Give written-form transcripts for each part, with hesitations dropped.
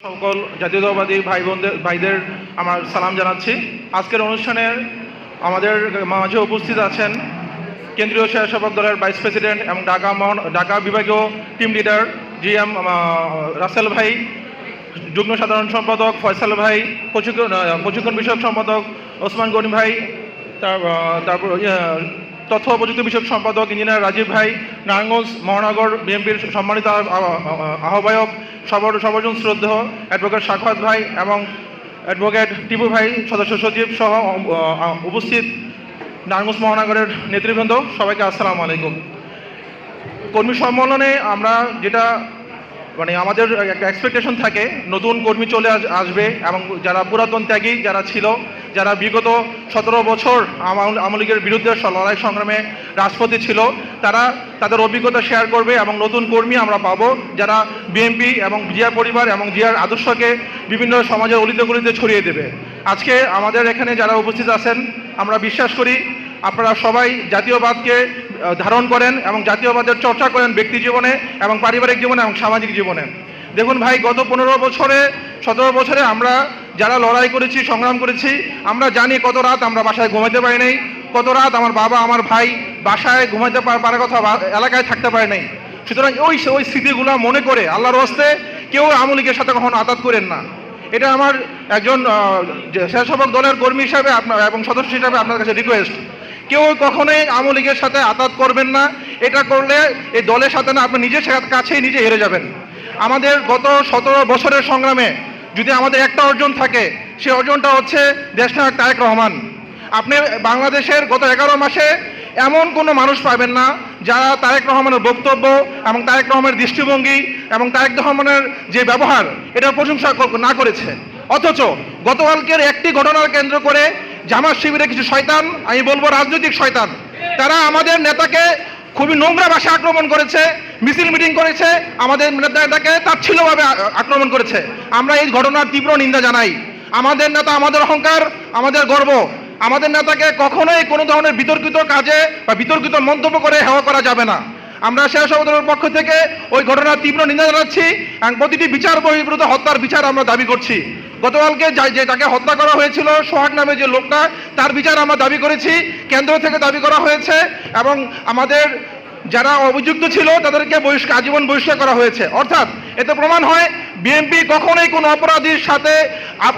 সকল জাতীয়তাবাদী ভাইদের আমার সালাম জানাচ্ছি। আজকের অনুষ্ঠানে আমাদের মাঝে উপস্থিত আছেন কেন্দ্রীয় স্বেচ্ছাসেবক দলের ভাইস প্রেসিডেন্ট এবং ঢাকা বিভাগীয় টিম লিডার GM রাসেল ভাই, যুগ্ম সাধারণ সম্পাদক ফয়সাল ভাই, প্রশিক্ষণ বিষয়ক সম্পাদক ওসমান গনি ভাই, তারপর তথ্য প্রযুক্তি বিষয়ক সম্পাদক ইঞ্জিনিয়ার রাজীব ভাই, নারায়ণগঞ্জ মহানগর বিএনপির সম্মানিত আহ্বায়ক সর্বজন শ্রদ্ধেয় অ্যাডভোকেট সাখাওয়াত ভাই এবং অ্যাডভোকেট টিপু ভাই, সদস্য সচিব সহ উপস্থিত নারায়ণগঞ্জ মহানগরের নেতৃবৃন্দ, সবাইকে আসসালামু আলাইকুম। কর্মী সম্মেলনে আমরা যেটা আমাদের একটা এক্সপেকটেশন থাকে, নতুন কর্মী চলে আসবে এবং যারা পুরাতন ত্যাগী যারা ছিল, যারা বিগত 17 বছর আওয়ামী লীগের বিরুদ্ধে লড়াই সংগ্রামে রাজপথে ছিল, তারা তাদের অভিজ্ঞতা শেয়ার করবে এবং নতুন কর্মী আমরা পাবো যারা বিএনপি এবং জিয়া পরিবার এবং জিয়ার আদর্শকে বিভিন্ন সমাজের অলিতে গলিতে ছড়িয়ে দেবে। আজকে আমাদের এখানে যারা উপস্থিত আছেন, আমরা বিশ্বাস করি আপনারা সবাই জাতীয়বাদকে ধারণ করেন এবং জাতীয়বাদের চর্চা করেন ব্যক্তি জীবনে এবং পারিবারিক জীবনে এবং সামাজিক জীবনে। দেখুন ভাই, গত 17 বছরে আমরা যারা লড়াই করেছি, সংগ্রাম করেছি, আমরা জানি কত রাত আমরা বাসায় ঘুমাইতে পারি নাই, কত রাত আমার বাবা আমার ভাই বাসায় ঘুমাইতে পারার কথা, এলাকায় থাকতে পারে নাই। সুতরাং ওই স্মৃতিগুলো মনে করে আল্লাহর হস্তে কেউ আওয়ামী লীগের সাথে কখনো আঘাত করেন না। এটা আমার একজন স্বেচ্ছাসেবক দলের কর্মী হিসাবে এবং সদস্য হিসাবে আপনার কাছে রিকোয়েস্ট, কেউ কখনোই আওয়ামী লীগের সাথে আঘাত করবেন না। এটা করলে এই দলের সাথে না, আপনি নিজের কাছেই নিজে হেরে যাবেন। আমাদের গত 17 বছরের সংগ্রামে যদি আমাদের একটা অর্জন থাকে, সেই অর্জনটা হচ্ছে দেশনায়ক তারেক রহমান। আপনি বাংলাদেশের গত 11 মাসে এমন কোনো মানুষ পাবেন না যারা তারেক রহমানের বক্তব্য এবং তারেক রহমানের দৃষ্টিভঙ্গি এবং তারেক রহমানের যে ব্যবহার, এটার প্রশংসা না করেছে। অথচ গতকালকের একটি ঘটনার কেন্দ্র করে জামাত শিবিরে কিছু শয়তান, আমি বলবো রাজনৈতিক শয়তান, তারা আমাদের নেতাকে খুবই নোংরা ভাষায় আক্রমণ করেছে, মিছিল মিটিং করেছে, আমাদের নেতাকে তাচ্ছিল্যভাবে আক্রমণ করেছে। আমরা এই ঘটনার তীব্র নিন্দা জানাই। আমাদের নেতা আমাদের অহংকার, আমাদের গর্ব। আমাদের নেতাকে কখনোই কোনো ধরনের বিতর্কিত কাজে বা বিতর্কিত মন্তব্য করে হেয় করা যাবে না। আমরা স্বেচ্ছাসেবক দলের পক্ষ থেকে ওই ঘটনার তীব্র নিন্দা জানাচ্ছি এবং প্রতিটি বিচার বহির্ভূত হত্যার বিচার আমরা দাবি করছি। গতকালকে যে তাকে হত্যা করা হয়েছিল, সোহাগ নামে যে লোকটা, তার বিচার আমরা দাবি করেছি, কেন্দ্র থেকে দাবি করা হয়েছে এবং আমাদের যারা অভিযুক্ত ছিল তাদেরকে আজীবন বহিষ্কার করা হয়েছে। অর্থাৎ এতে প্রমাণ হয় বিএনপি কখনোই কোনো অপরাধীর সাথে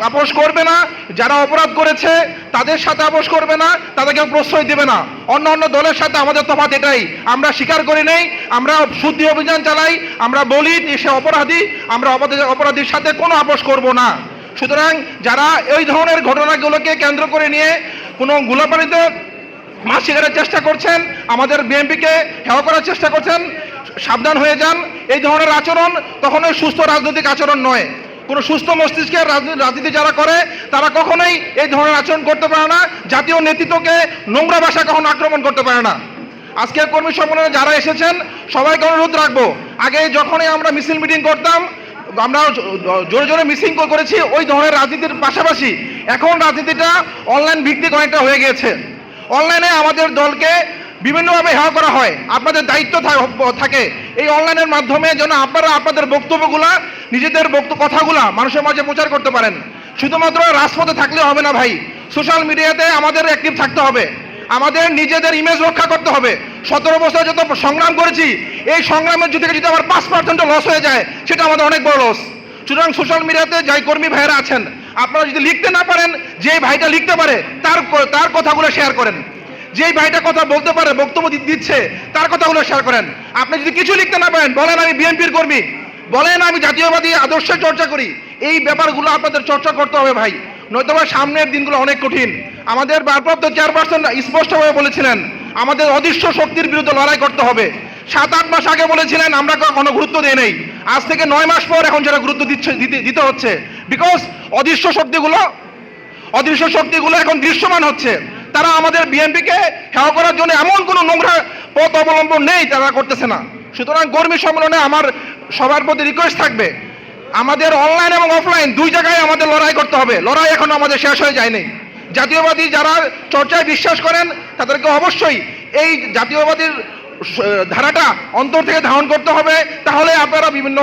আপোষ করবে না, যারা অপরাধ করেছে তাদের সাথে আপোষ করবে না, তাদেরকে প্রশ্রয় দেবে না। অন্য দলের সাথে আমাদের তফাৎ এটাই, আমরা স্বীকার করি নেই, আমরা শুদ্ধি অভিযান চালাই, আমরা বলি সে অপরাধী, আমরা অপরাধীর সাথে কোনো আপোষ করব না। সুতরাং যারা এই ধরনের ঘটনাগুলোকে কেন্দ্র করে নিয়ে কোনো গোলাপানিতে মাছ শিকারের চেষ্টা করছেন, আমাদের বিএনপিকে হেয় করার চেষ্টা করছেন, সাবধান হয়ে যান। এই ধরনের আচরণ কখনোই সুস্থ রাজনৈতিক আচরণ নয়। কোনো সুস্থ মস্তিষ্কের রাজনীতি যারা করে তারা কখনোই এই ধরনের আচরণ করতে পারে না, জাতীয় নেতৃত্বকে নোংরা ভাষা কখনো আক্রমণ করতে পারে না। আজকের কর্মী সম্মেলনে যারা এসেছেন সবাইকে অনুরোধ রাখবো, আগে যখনই আমরা মিছিল মিটিং করতাম, আমরা জোরে জোরে মিসিং করেছি, ওই ধরনের রাজনীতির পাশাপাশি এখন রাজনীতিটা অনলাইন ভিত্তিক অনেকটা হয়ে গিয়েছে। অনলাইনে আমাদের দলকে বিভিন্নভাবে হেয় করা হয়। আপনাদের দায়িত্ব থাকে এই অনলাইনের মাধ্যমে যেন আপনারা আপনাদের বক্তব্যগুলা, নিজেদের কথাগুলা মানুষের মাঝে প্রচার করতে পারেন। শুধুমাত্র রাজপথে থাকলে হবে না ভাই, সোশ্যাল মিডিয়াতে আমাদের অ্যাক্টিভ থাকতে হবে, আমাদের নিজেদের ইমেজ রক্ষা করতে হবে। 17 বছর যত সংগ্রাম করেছি, এই সংগ্রামের থেকে যদি আমার 5% লস হয়ে যায়, সেটা আমাদের অনেক বড় লস। সুতরাং সোশ্যাল মিডিয়াতে যাই কর্মী ভাইয়েরা আছেন, আপনারা যদি লিখতে না পারেন, যে ভাইটা লিখতে পারে তার কথাগুলো শেয়ার করেন। যেই ভাইটা কথা বলতে পারে, বক্তব্য দিচ্ছে, তার কথাগুলো শেয়ার করেন। আপনি যদি কিছু লিখতে না পারেন, বলেন আমি বিএনপির কর্মী, বলেন আমি জাতীয়বাদী আদর্শের চর্চা করি। এই ব্যাপারগুলো আপনাদের চর্চা করতে হবে ভাই, নয়তোবা সামনের দিনগুলো অনেক কঠিন। আমাদের ভারপ্রাপ্ত চেয়ারপারসন স্পষ্টভাবে বলেছিলেন আমাদের অদৃশ্য শক্তির বিরুদ্ধে লড়াই করতে হবে। 7-8 মাস আগে বলেছিলেন, আমরা কোনো গুরুত্ব দিই নাই। আজ থেকে 9 মাস পর এখন যারা গুরুত্ব দিতে হচ্ছে, বিকজ অদৃশ্য শক্তিগুলো এখন দৃশ্যমান হচ্ছে। তারা আমাদের বিএনপিকে হেয় করার জন্য এমন কোনো নোংরা পথ অবলম্বন নেই, তারা করতেছে না। সুতরাং কর্মী সম্মেলনে আমার সবার প্রতি রিকোয়েস্ট থাকবে, আমাদের অনলাইন এবং অফলাইন দুই জায়গায় আমাদের লড়াই করতে হবে। লড়াই এখনো আমাদের শেষ হয়ে যায়নি। জাতীয়বাদী যারা চর্চায় বিশ্বাস করেন তাদেরকে অবশ্যই এই জাতীয়বাদীর ধারাটা অন্তর থেকে ধারণ করতে হবে। তাহলে আপনারা বিভিন্ন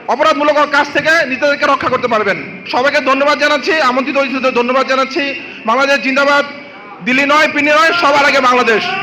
অপরাধমূলক কাজ থেকে নিজেদেরকে রক্ষা করতে পারবেন। সবাইকে ধন্যবাদ জানাচ্ছি, আমন্ত্রিত অতিথিদের ধন্যবাদ জানাচ্ছি। বাংলাদেশ জিন্দাবাদ, দিল্লি নয়, পিন্ডি নয়, সবার আগে বাংলাদেশ।